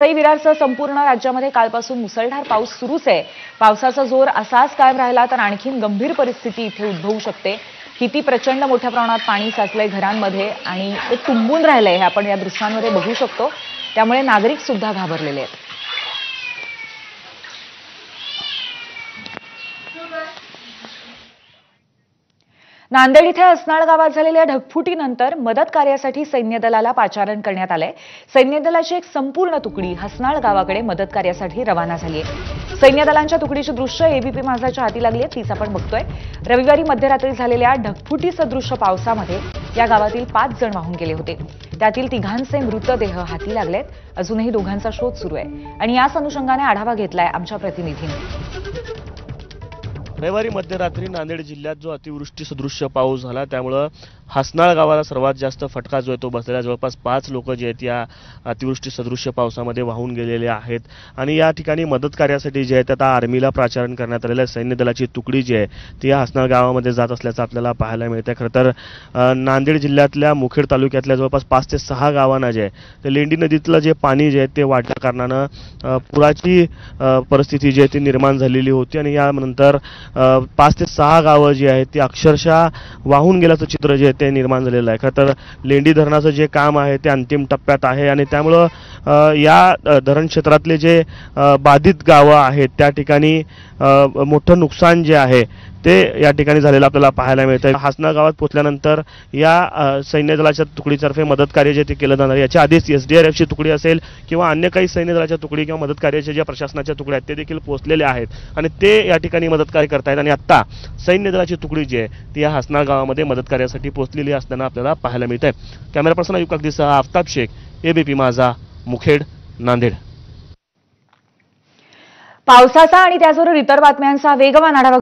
विरारसह संपूर्ण राज्यामध्ये कालपासून मुसळधार पाऊस सुरूच आहे। पावसाचा जोर असाच कायम राहिला तर आणखीन गंभीर परिस्थिती इथे उद्भवू शकते। किती प्रचंड मोठ्या प्रमाणात पाणी साचलंय घरांमध्ये आणि ते तुंबून राहिलंय हे आपण या दृश्यांमध्ये बघू शकतो। त्यामुळे नागरिक सुद्धा घाबरलेले आहेत। नांदेड इथे असनाळ गावात झालेल्या ढगफुटीनंतर मदत कार्यासाठी सैन्य दलाला पाचारण करण्यात आलंय। सैन्य दलाची एक संपूर्ण तुकडी हसनाळ गावाकडे मदत कार्यासाठी रवाना झाली आहे। सैन्य दलांच्या तुकडीची दृश्य एबीपी माझाच्या हाती लागली आहेत, तीच आपण बघतोय। रविवारी मध्यरात्री झालेल्या ढगफुटी सदृश्य पावसामध्ये या गावातील 5 जण वाहून गेले होते। त्यातील तिघांचे मृतदेह हाती लागलेत। अजूनही दोघांचा शोध सुरू आहे आणि याच अनुषंगाने आढावा घेतलाय आमच्या प्रतिनिधींनी। रविवारी मध्यरात्री नांदेड जिल्ह्यात जो अतिवृष्टी सदृश्य पाऊस झाला त्यामुळे हसनाळ गावाला सर्वात जास्त फटका जो आहे तो बसलेला। जवळपास 5 लोक जे आहेत या अतिवृष्टी सदृश्य पावसामध्ये वाहून गेलेले आहेत आणि या ठिकाणी मदत कार्यासाठी जे आहे आता आर्मीला प्राचारण करण्यात आलेलं आहे। सैन्य दलाची तुकडी जी आहे ती या हसनाळ गावामध्ये जात असल्याचं आपल्याला पाहायला मिळतं। खरं तर नांदेड जिल्ह्यातल्या मुखेड तालुक्यातल्या जवळपास 5 ते 6 गावांना जे आहे ते लेंडी नदीतलं जे पाणी जे आहे ते वाढल्या कारणानं पुराची परिस्थिती जी आहे ती निर्माण झालेली होती आणि यानंतर 5 ते 6 गावं जी आहेत ती अक्षरशः वाहून गेल्याचं चित्र जे आहे ते निर्माण झालेलं आहे। खरं तर लेंडी धरणाचं जे काम आहे ते अंतिम टप्प्यात आहे आणि त्यामुळं या धरण क्षेत्रातले जे बाधित गावं आहेत त्या ठिकाणी मोठं नुकसान जे आहे ते या ठिकाणी झालेलं आपल्याला पाहायला मिळतं। हसनाळ गावात पोहोचल्यानंतर या सैन्य दलाच्या तुकडीतर्फे मदत कार्य जे ते केलं जाणार। याच्या आधीच एसडीआरएफची तुकडी असेल किंवा अन्य काही सैन्य दलाच्या तुकडी किंवा मदत कार्याच्या ज्या प्रशासनाच्या तुकड्या आहेत ते देखील पोहोचलेले आहेत आणि ते या ठिकाणी मदत कार्य करतायत आणि आता सैन्य दलाची तुकडी जी आहे ती या हसनाळ गावामध्ये मदत कार्यासाठी पोहोचलेली असताना आपल्याला पाहायला मिळतंय। कॅमेरा पर्सन अयुब कागदीसह आफताब शेख, एबीपी माझा, मुखेड, नांदेड। पावसाचा आणि त्याचबरोबर इतर बातम्यांचा वेगवान आढावा